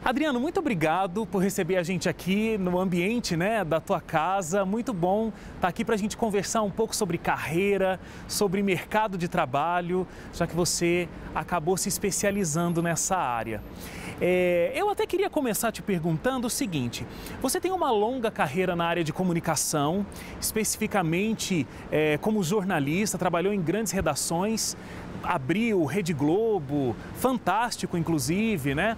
Adriano, muito obrigado por receber a gente aqui no ambiente, da tua casa. Muito bom estar aqui para a gente conversar um pouco sobre carreira, sobre mercado de trabalho, já que você acabou se especializando nessa área. Eu até queria começar te perguntando o seguinte: você tem uma longa carreira na área de comunicação, especificamente como jornalista, trabalhou em grandes redações, abriu Rede Globo, Fantástico inclusive, né?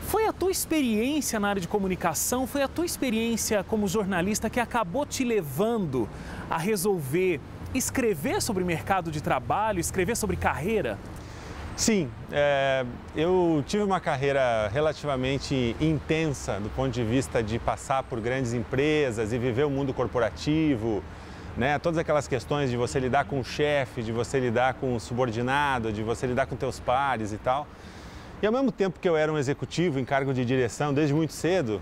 Foi a tua experiência na área de comunicação, foi a tua experiência como jornalista que acabou te levando a resolver escrever sobre mercado de trabalho, escrever sobre carreira? Sim, eu tive uma carreira relativamente intensa do ponto de vista de passar por grandes empresas e viver o mundo corporativo, né? Todas aquelas questões de você lidar com o chefe, de você lidar com o subordinado, de você lidar com teus pares e tal. E ao mesmo tempo que eu era um executivo em cargo de direção desde muito cedo,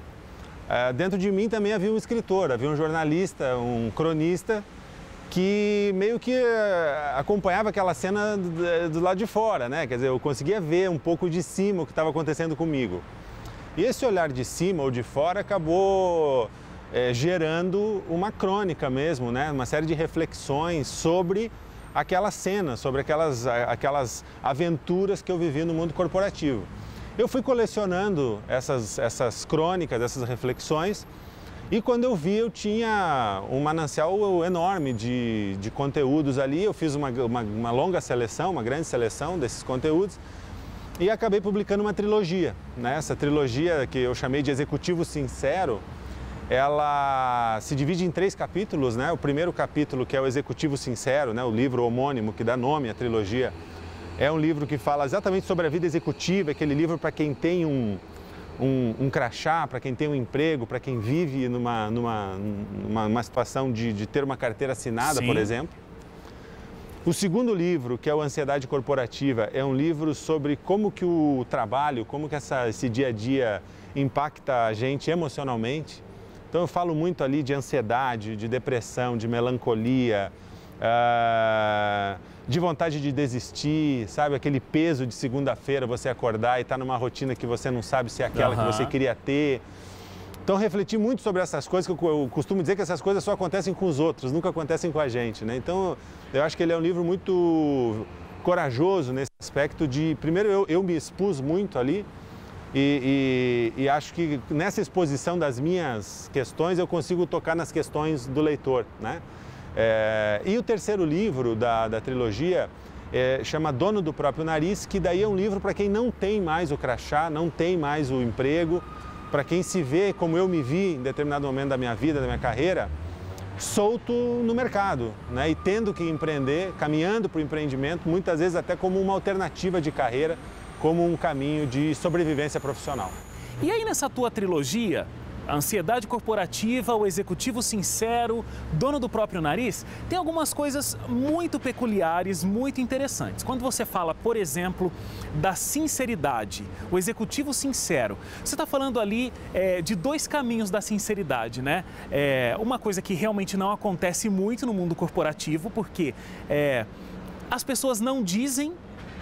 dentro de mim também havia um escritor, havia um jornalista, um cronista, que meio que acompanhava aquela cena do lado de fora, né? Quer dizer, eu conseguia ver um pouco de cima o que estava acontecendo comigo. E esse olhar de cima ou de fora acabou gerando uma crônica mesmo, né? Uma série de reflexões sobre aquela cena, sobre aquelas aventuras que eu vivi no mundo corporativo. Eu fui colecionando essas crônicas, essas reflexões, e quando eu vi, eu tinha um manancial enorme de conteúdos ali. Eu fiz uma longa seleção, uma grande seleção desses conteúdos e acabei publicando uma trilogia, né? Essa trilogia que eu chamei de Executivo Sincero, ela se divide em 3 capítulos, né? O primeiro capítulo, que é o Executivo Sincero, né? O livro homônimo que dá nome à trilogia, é um livro que fala exatamente sobre a vida executiva, aquele livro para quem tem um crachá, para quem tem um emprego, para quem vive numa situação de ter uma carteira assinada, Sim. por exemplo. O segundo livro, que é o Ansiedade Corporativa, é um livro sobre como que o trabalho, como que esse dia a dia impacta a gente emocionalmente. Então eu falo muito ali de ansiedade, de depressão, de melancolia, de vontade de desistir, sabe? Aquele peso de segunda-feira você acordar e estar numa rotina que você não sabe se é aquela que você queria ter. Então refleti muito sobre essas coisas, que eu costumo dizer que essas coisas só acontecem com os outros, nunca acontecem com a gente, né? Então eu acho que ele é um livro muito corajoso nesse aspecto de, primeiro, eu me expus muito ali. E acho que nessa exposição das minhas questões eu consigo tocar nas questões do leitor, né? E o terceiro livro da trilogia chama Dono do Próprio Nariz, que daí é um livro para quem não tem mais o crachá, não tem mais o emprego, para quem se vê como eu me vi em determinado momento da minha vida, da minha carreira, solto no mercado, né? E tendo que empreender, caminhando para o empreendimento, muitas vezes até como uma alternativa de carreira, como um caminho de sobrevivência profissional. E aí nessa tua trilogia, a Ansiedade Corporativa, o Executivo Sincero, Dono do Próprio Nariz, tem algumas coisas muito peculiares, muito interessantes. Quando você fala, por exemplo, da sinceridade, o Executivo Sincero, você está falando ali de 2 caminhos da sinceridade, né? Uma coisa que realmente não acontece muito no mundo corporativo, porque as pessoas não dizem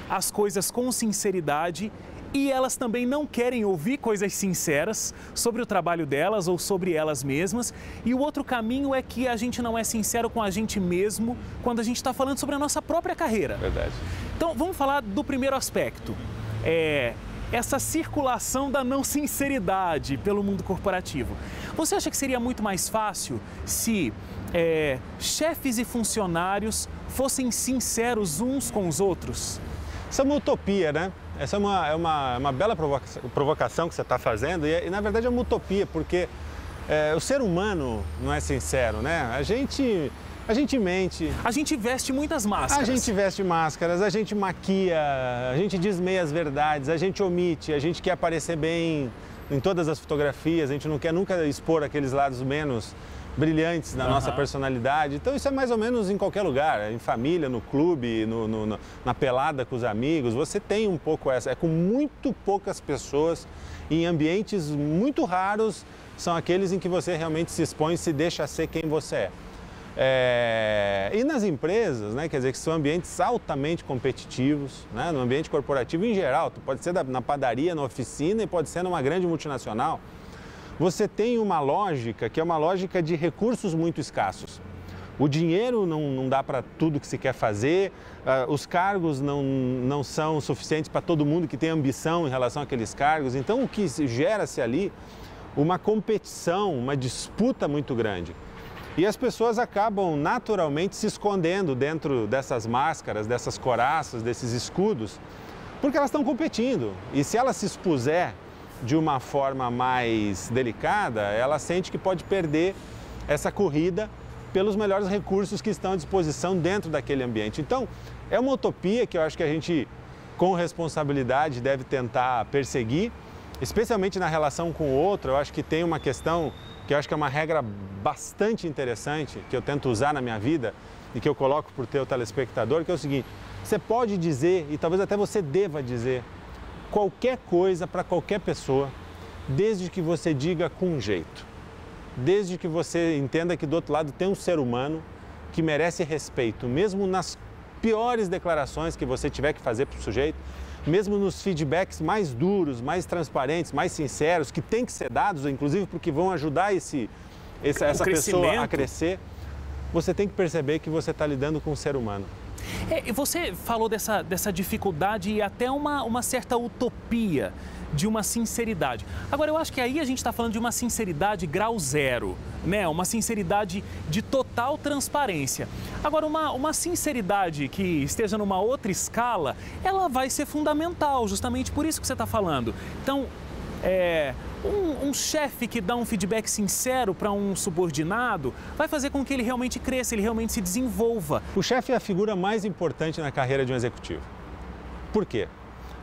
as coisas com sinceridade e elas também não querem ouvir coisas sinceras sobre o trabalho delas ou sobre elas mesmas. E o outro caminho é que a gente não é sincero com a gente mesmo quando a gente está falando sobre a nossa própria carreira. Verdade. Então vamos falar do primeiro aspecto, essa circulação da não sinceridade pelo mundo corporativo. Você acha que seria muito mais fácil se chefes e funcionários fossem sinceros uns com os outros? Essa é uma utopia, né? Essa é uma bela provocação que você está fazendo e, na verdade, é uma utopia, porque o ser humano não é sincero, né? A gente mente. A gente veste muitas máscaras. A gente veste máscaras, a gente maquia, a gente diz meias verdades, a gente omite, a gente quer aparecer bem em todas as fotografias, a gente não quer nunca expor aqueles lados menos brilhantes da nossa personalidade. Então isso é mais ou menos em qualquer lugar, em família, no clube, na pelada com os amigos. Você tem um pouco essa, é com muito poucas pessoas, em ambientes muito raros, são aqueles em que você realmente se expõe e se deixa ser quem você é. E nas empresas, né, quer dizer, que são ambientes altamente competitivos, né, no ambiente corporativo em geral, pode ser na padaria, na oficina e pode ser numa grande multinacional, você tem uma lógica que é uma lógica de recursos muito escassos. O dinheiro não dá para tudo que se quer fazer, os cargos não são suficientes para todo mundo que tem ambição em relação àqueles cargos, então o que gera-se ali uma competição, uma disputa muito grande. E as pessoas acabam naturalmente se escondendo dentro dessas máscaras, dessas couraças, desses escudos, porque elas estão competindo. E se ela se expuser de uma forma mais delicada, ela sente que pode perder essa corrida pelos melhores recursos que estão à disposição dentro daquele ambiente. Então, é uma utopia que eu acho que a gente, com responsabilidade, deve tentar perseguir, especialmente na relação com o outro. Eu acho que tem uma questão que eu acho que é uma regra bastante interessante, que eu tento usar na minha vida e que eu coloco para o teu telespectador, que é o seguinte: você pode dizer, e talvez até você deva dizer, qualquer coisa para qualquer pessoa, desde que você diga com jeito. Desde que você entenda que do outro lado tem um ser humano que merece respeito, mesmo nas piores declarações que você tiver que fazer para o sujeito, mesmo nos feedbacks mais duros, mais transparentes, mais sinceros, que tem que ser dados, inclusive porque vão ajudar essa pessoa a crescer, você tem que perceber que você está lidando com um ser humano. E você falou dessa dificuldade e até uma certa utopia de uma sinceridade. Agora, eu acho que aí a gente está falando de uma sinceridade grau zero, né? Uma sinceridade de total transparência. Agora, uma sinceridade que esteja numa outra escala, ela vai ser fundamental, justamente por isso que você está falando. Então, um chefe que dá um feedback sincero para um subordinado vai fazer com que ele realmente cresça, ele realmente se desenvolva. O chefe é a figura mais importante na carreira de um executivo. Por quê?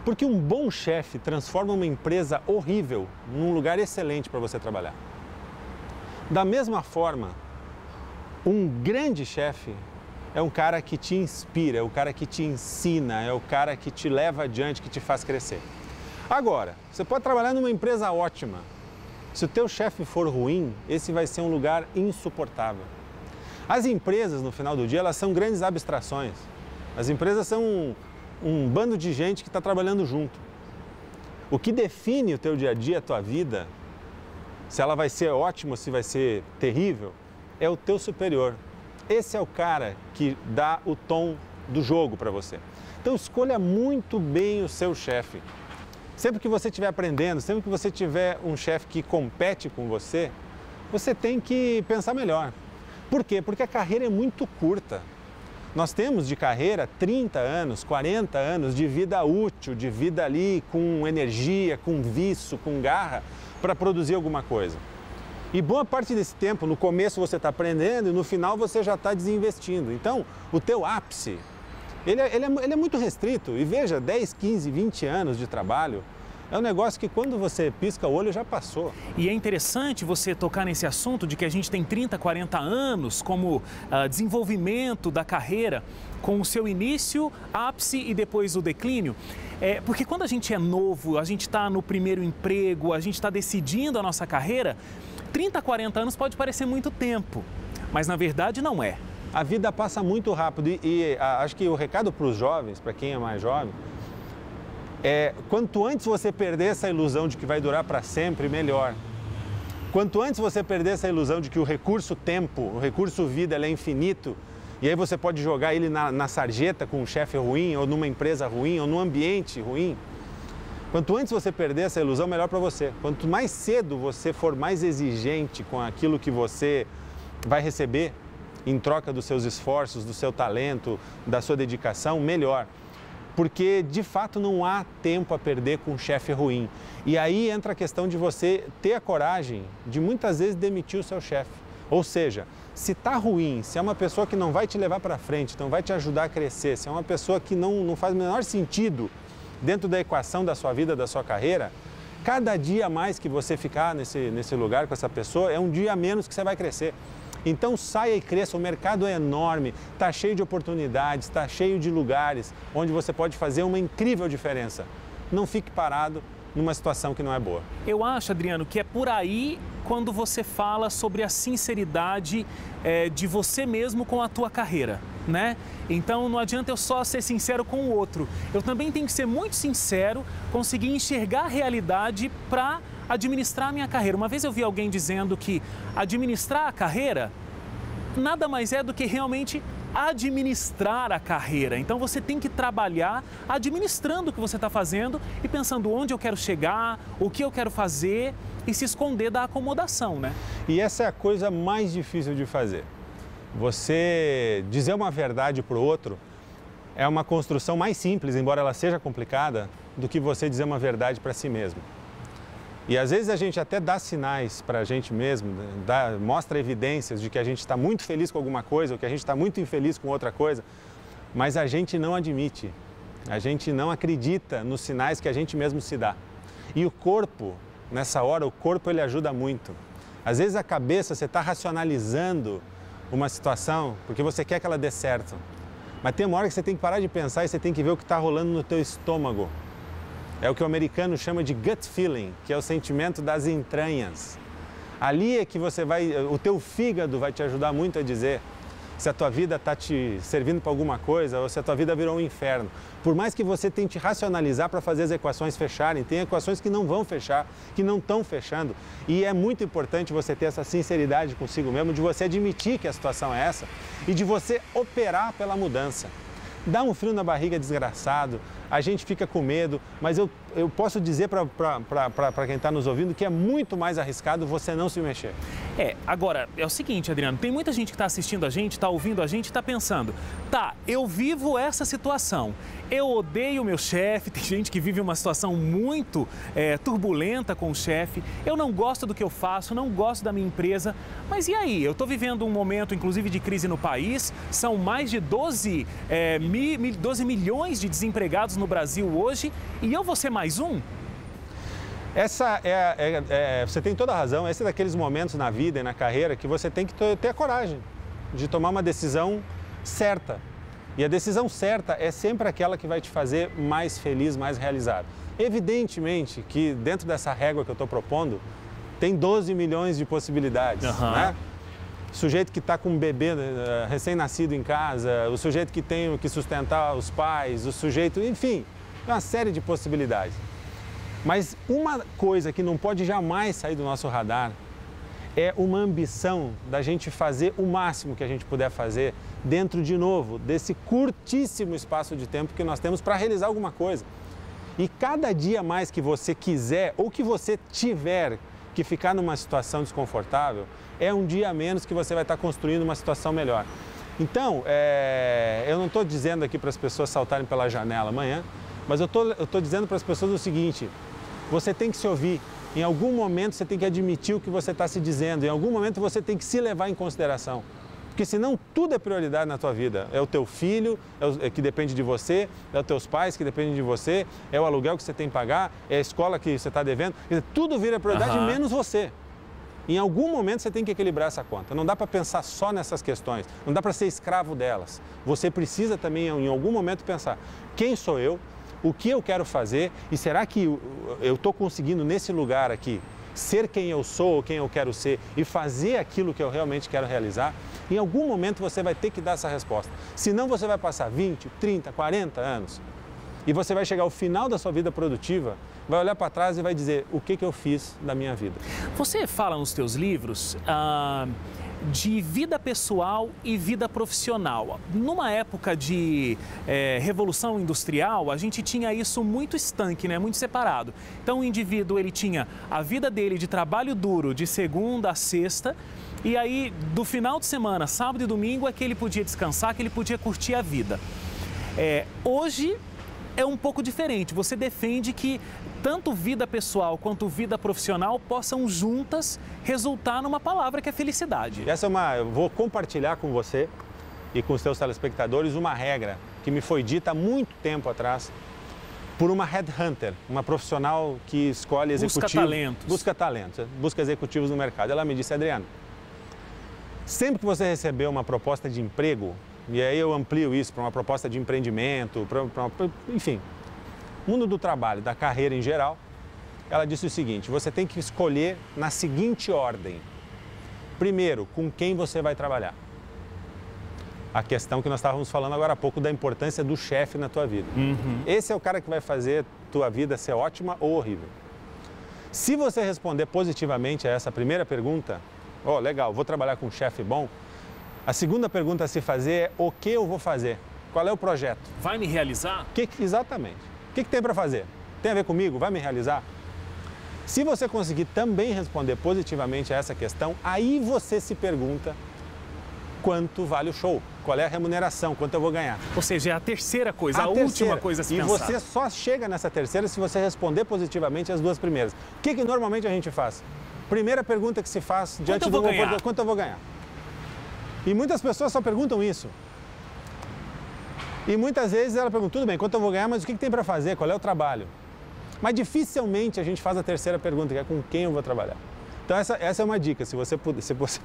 Porque um bom chefe transforma uma empresa horrível num lugar excelente para você trabalhar. Da mesma forma, um grande chefe é um cara que te inspira, é o cara que te ensina, é o cara que te leva adiante, que te faz crescer. Agora, você pode trabalhar numa empresa ótima. Se o teu chefe for ruim, esse vai ser um lugar insuportável. As empresas, no final do dia, elas são grandes abstrações. As empresas são um bando de gente que está trabalhando junto. O que define o teu dia a dia, a tua vida, se ela vai ser ótima ou se vai ser terrível, é o teu superior. Esse é o cara que dá o tom do jogo para você. Então escolha muito bem o seu chefe. Sempre que você estiver aprendendo, sempre que você tiver um chefe que compete com você, você tem que pensar melhor. Por quê? Porque a carreira é muito curta. Nós temos de carreira 30 anos, 40 anos de vida útil, de vida ali com energia, com viço, com garra, para produzir alguma coisa. E boa parte desse tempo, no começo você está aprendendo e no final você já está desinvestindo. Então, o teu ápice, ele é muito restrito. E veja, 10, 15, 20 anos de trabalho, é um negócio que quando você pisca o olho já passou. E é interessante você tocar nesse assunto de que a gente tem 30, 40 anos como desenvolvimento da carreira, com o seu início, ápice e depois o declínio. Porque quando a gente é novo, a gente está no primeiro emprego, a gente está decidindo a nossa carreira, 30, 40 anos pode parecer muito tempo, mas na verdade não é. A vida passa muito rápido e acho que o recado para os jovens, para quem é mais jovem, quanto antes você perder essa ilusão de que vai durar para sempre, melhor. Quanto antes você perder essa ilusão de que o recurso tempo, o recurso vida, ele é infinito, e aí você pode jogar ele na sarjeta com um chefe ruim, ou numa empresa ruim, ou num ambiente ruim. Quanto antes você perder essa ilusão, melhor para você. Quanto mais cedo você for mais exigente com aquilo que você vai receber em troca dos seus esforços, do seu talento, da sua dedicação, melhor. Porque, de fato, não há tempo a perder com um chefe ruim. E aí entra a questão de você ter a coragem de, muitas vezes, demitir o seu chefe. Ou seja, se está ruim, se é uma pessoa que não vai te levar para frente, não vai te ajudar a crescer, se é uma pessoa que não faz o menor sentido dentro da equação da sua vida, da sua carreira, cada dia a mais que você ficar nesse lugar com essa pessoa, é um dia a menos que você vai crescer. Então saia e cresça, o mercado é enorme, está cheio de oportunidades, está cheio de lugares onde você pode fazer uma incrível diferença. Não fique parado, numa situação que não é boa. Eu acho, Adriano, que é por aí quando você fala sobre a sinceridade de você mesmo com a tua carreira, né? Então não adianta eu só ser sincero com o outro. Eu também tenho que ser muito sincero, conseguir enxergar a realidade para administrar a minha carreira. Uma vez eu vi alguém dizendo que administrar a carreira nada mais é do que realmente administrar a carreira. Então você tem que trabalhar administrando o que você está fazendo e pensando onde eu quero chegar, o que eu quero fazer e se esconder da acomodação, né? E essa é a coisa mais difícil de fazer. Você dizer uma verdade para o outro é uma construção mais simples, embora ela seja complicada, do que você dizer uma verdade para si mesmo. E às vezes a gente até dá sinais para a gente mesmo, mostra evidências de que a gente está muito feliz com alguma coisa ou que a gente está muito infeliz com outra coisa, mas a gente não admite, a gente não acredita nos sinais que a gente mesmo se dá. E o corpo, nessa hora, o corpo ele ajuda muito. Às vezes a cabeça, você está racionalizando uma situação porque você quer que ela dê certo, mas tem uma hora que você tem que parar de pensar e você tem que ver o que está rolando no teu estômago. É o que o americano chama de gut feeling, que é o sentimento das entranhas. Ali é que o teu fígado vai te ajudar muito a dizer se a tua vida está te servindo para alguma coisa ou se a tua vida virou um inferno. Por mais que você tente racionalizar para fazer as equações fecharem, tem equações que não vão fechar, que não estão fechando. E é muito importante você ter essa sinceridade consigo mesmo, de você admitir que a situação é essa e de você operar pela mudança. Dá um frio na barriga desgraçado, a gente fica com medo, mas eu posso dizer para quem está nos ouvindo que é muito mais arriscado você não se mexer. Agora, é o seguinte, Adriano, tem muita gente que está assistindo a gente, está ouvindo a gente, está pensando, tá, eu vivo essa situação, eu odeio o meu chefe, tem gente que vive uma situação muito turbulenta com o chefe, eu não gosto do que eu faço, não gosto da minha empresa, mas e aí? Eu estou vivendo um momento, inclusive, de crise no país, são mais de 12 milhões de desempregados no Brasil hoje e eu vou ser mais um? Você tem toda a razão, esse é daqueles momentos na vida e na carreira que você tem que ter a coragem de tomar uma decisão certa. E a decisão certa é sempre aquela que vai te fazer mais feliz, mais realizado. Evidentemente que dentro dessa régua que eu estou propondo, tem 12 milhões de possibilidades, né? O sujeito que está com um bebê recém-nascido em casa, o sujeito que tem que sustentar os pais, o sujeito, enfim, uma série de possibilidades. Mas uma coisa que não pode jamais sair do nosso radar é uma ambição da gente fazer o máximo que a gente puder fazer dentro, de novo, desse curtíssimo espaço de tempo que nós temos para realizar alguma coisa. E cada dia mais que você quiser ou que você tiver que ficar numa situação desconfortável, é um dia a menos que você vai estar construindo uma situação melhor. Então, eu não estou dizendo aqui para as pessoas saltarem pela janela amanhã, mas eu estou dizendo para as pessoas o seguinte: você tem que se ouvir, em algum momento você tem que admitir o que você está se dizendo, em algum momento você tem que se levar em consideração. Porque senão tudo é prioridade na tua vida. É o teu filho que depende de você, é os teus pais que dependem de você, é o aluguel que você tem que pagar, é a escola que você está devendo. Quer dizer, tudo vira prioridade menos você. Em algum momento você tem que equilibrar essa conta. Não dá para pensar só nessas questões, não dá para ser escravo delas. Você precisa também, em algum momento, pensar: quem sou eu, o que eu quero fazer e será que eu estou conseguindo nesse lugar aqui ser quem eu sou ou quem eu quero ser e fazer aquilo que eu realmente quero realizar? Em algum momento você vai ter que dar essa resposta. Senão você vai passar 20, 30, 40 anos e você vai chegar ao final da sua vida produtiva, vai olhar para trás e vai dizer: o que eu fiz da minha vida? Você fala nos teus livros de vida pessoal e vida profissional. Numa época de revolução industrial, a gente tinha isso muito estanque, né? Muito separado. Então o indivíduo ele tinha a vida dele de trabalho duro de segunda a sexta, e aí do final de semana, sábado e domingo, é que ele podia descansar, que ele podia curtir a vida. Hoje é um pouco diferente. Você defende que tanto vida pessoal quanto vida profissional possam juntas resultar numa palavra que é felicidade. Eu vou compartilhar com você e com os teus telespectadores uma regra que me foi dita há muito tempo atrás por uma headhunter, uma profissional que escolhe executivos. Busca talentos, busca executivos no mercado. Ela me disse: Adriano, sempre que você receber uma proposta de emprego, e aí eu amplio isso para uma proposta de empreendimento, enfim, mundo do trabalho, da carreira em geral, ela disse o seguinte: você tem que escolher na seguinte ordem. Primeiro, com quem você vai trabalhar. A questão que nós estávamos falando agora há pouco da importância do chefe na tua vida. Esse é o cara que vai fazer tua vida ser ótima ou horrível. Se você responder positivamente a essa primeira pergunta, legal, vou trabalhar com um chefe bom. A segunda pergunta a se fazer é: o que eu vou fazer? Qual é o projeto? Vai me realizar? Exatamente. O que tem para fazer? Tem a ver comigo? Vai me realizar? Se você conseguir também responder positivamente a essa questão, aí você se pergunta quanto vale o show, qual é a remuneração, quanto eu vou ganhar. Ou seja, é a terceira coisa, a última coisa a se pensar. E você só chega nessa terceira se você responder positivamente as duas primeiras. O que normalmente a gente faz? Primeira pergunta que se faz diante de uma oportunidade: quanto eu vou ganhar? E muitas pessoas só perguntam isso. E muitas vezes ela pergunta: tudo bem, quanto eu vou ganhar, mas o que tem para fazer? Qual é o trabalho? Mas dificilmente a gente faz a terceira pergunta, que é com quem eu vou trabalhar. Então essa é uma dica. Se você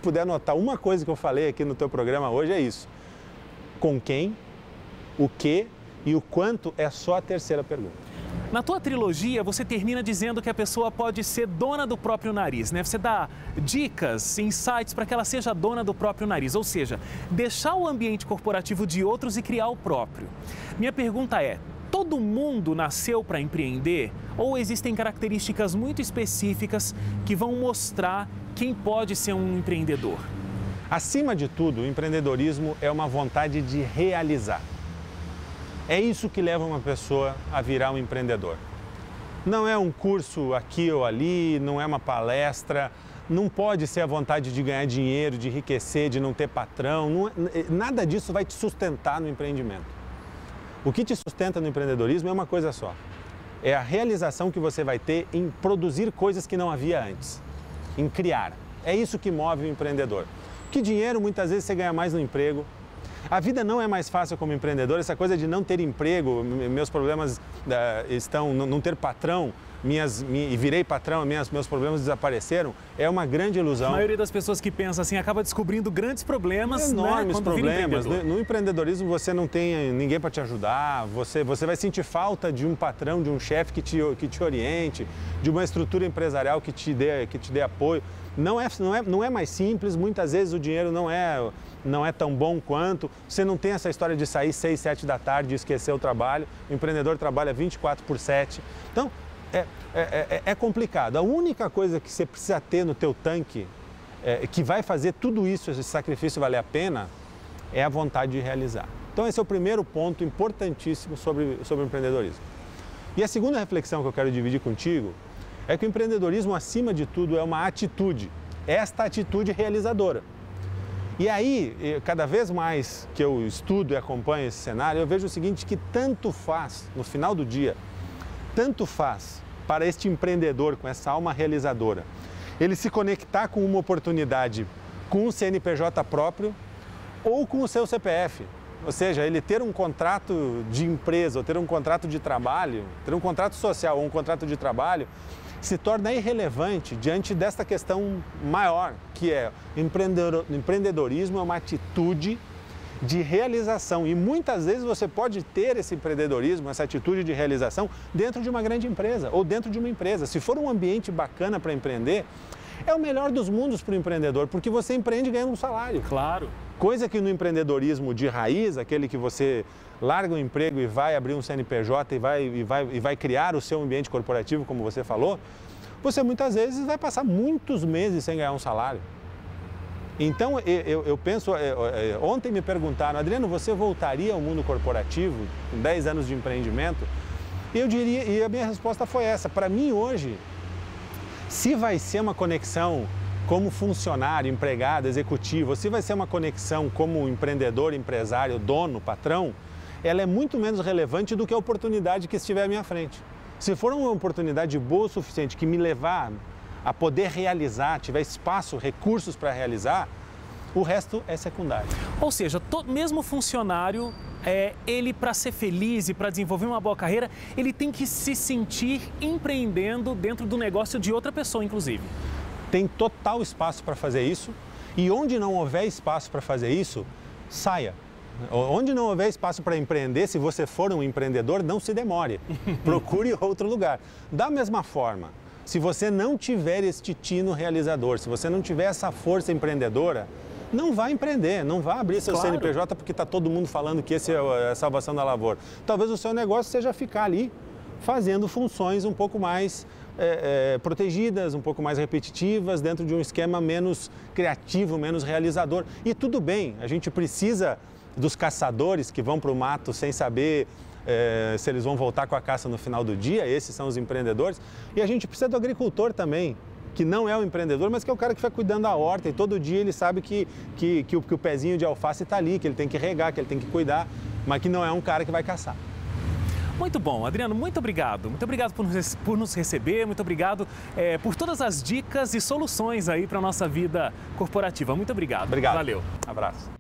puder anotar uma coisa que eu falei aqui no teu programa hoje, é isso. Com quem, o que e o quanto é só a terceira pergunta. Na tua trilogia, você termina dizendo que a pessoa pode ser dona do próprio nariz, né? Você dá dicas, insights para que ela seja dona do próprio nariz, ou seja, deixar o ambiente corporativo de outros e criar o próprio. Minha pergunta é: todo mundo nasceu para empreender ou existem características muito específicas que vão mostrar quem pode ser um empreendedor? Acima de tudo, o empreendedorismo é uma vontade de realizar. É isso que leva uma pessoa a virar um empreendedor. Não é um curso aqui ou ali, não é uma palestra, não pode ser a vontade de ganhar dinheiro, de enriquecer, de não ter patrão. Nada disso vai te sustentar no empreendimento. O que te sustenta no empreendedorismo é uma coisa só: é a realização que você vai ter em produzir coisas que não havia antes, em criar. É isso que move o empreendedor. Que dinheiro muitas vezes você ganha mais no emprego. A vida não é mais fácil como empreendedor. Essa coisa de não ter emprego, meus problemas estão não ter patrão, e virei patrão, meus problemas desapareceram, é uma grande ilusão. A maioria das pessoas que pensam assim acaba descobrindo grandes problemas, enormes problemas. No empreendedorismo você não tem ninguém para te ajudar, você vai sentir falta de um patrão, de um chefe que te oriente, de uma estrutura empresarial que te dê apoio. Não é mais simples, muitas vezes o dinheiro não é tão bom quanto. Você não tem essa história de sair 6, 7 da tarde e esquecer o trabalho. O empreendedor trabalha 24/7. Então, é complicado. A única coisa que você precisa ter no teu tanque, que vai fazer tudo isso, esse sacrifício valer a pena, é a vontade de realizar. Então esse é o primeiro ponto importantíssimo sobre o empreendedorismo. E a segunda reflexão que eu quero dividir contigo é que o empreendedorismo, acima de tudo, é uma atitude. Esta atitude realizadora. E aí, cada vez mais que eu estudo e acompanho esse cenário, eu vejo o seguinte, que tanto faz, no final do dia, tanto faz para este empreendedor com essa alma realizadora, ele se conectar com uma oportunidade com um CNPJ próprio ou com o seu CPF. Ou seja, ele ter um contrato de empresa, ou ter um contrato de trabalho, ter um contrato social ou um contrato de trabalho, se torna irrelevante diante desta questão maior, que é empreendedorismo é uma atitude de realização. E muitas vezes você pode ter esse empreendedorismo, essa atitude de realização dentro de uma grande empresa ou dentro de uma empresa. Se for um ambiente bacana para empreender, é o melhor dos mundos para o empreendedor, porque você empreende ganhando um salário. Claro. Coisa que no empreendedorismo de raiz, aquele que você larga o emprego e vai abrir um CNPJ e vai criar o seu ambiente corporativo, como você falou, você muitas vezes vai passar muitos meses sem ganhar um salário. Então, eu penso, ontem me perguntaram: Adriano, você voltaria ao mundo corporativo com 10 anos de empreendimento? E eu diria, e a minha resposta foi essa: para mim hoje, se vai ser uma conexão como funcionário, empregado, executivo, se vai ser uma conexão como empreendedor, empresário, dono, patrão, ela é muito menos relevante do que a oportunidade que estiver à minha frente. Se for uma oportunidade boa o suficiente que me levar a poder realizar, tiver espaço, recursos para realizar, o resto é secundário. Ou seja, mesmo funcionário, ele para ser feliz e para desenvolver uma boa carreira, ele tem que se sentir empreendendo dentro do negócio de outra pessoa, inclusive. Tem total espaço para fazer isso, e onde não houver espaço para fazer isso, saia. Onde não houver espaço para empreender, se você for um empreendedor, não se demore. Procure outro lugar. Da mesma forma, Se você não tiver este tino realizador, se você não tiver essa força empreendedora, não vai empreender, não vai abrir seu CNPJ porque está todo mundo falando que esse é a salvação da lavoura. Talvez o seu negócio seja ficar ali fazendo funções um pouco mais protegidas, um pouco mais repetitivas, dentro de um esquema menos criativo, menos realizador. E tudo bem, a gente precisa dos caçadores que vão para o mato sem saber se eles vão voltar com a caça no final do dia, esses são os empreendedores. E a gente precisa do agricultor também, que não é o empreendedor, mas que é o cara que vai cuidando da horta e todo dia ele sabe que o pezinho de alface está ali, que ele tem que regar, que ele tem que cuidar, mas que não é um cara que vai caçar. Muito bom, Adriano, muito obrigado. Muito obrigado por nos receber, muito obrigado por todas as dicas e soluções aí para a nossa vida corporativa. Muito obrigado. Obrigado. Valeu. Abraço.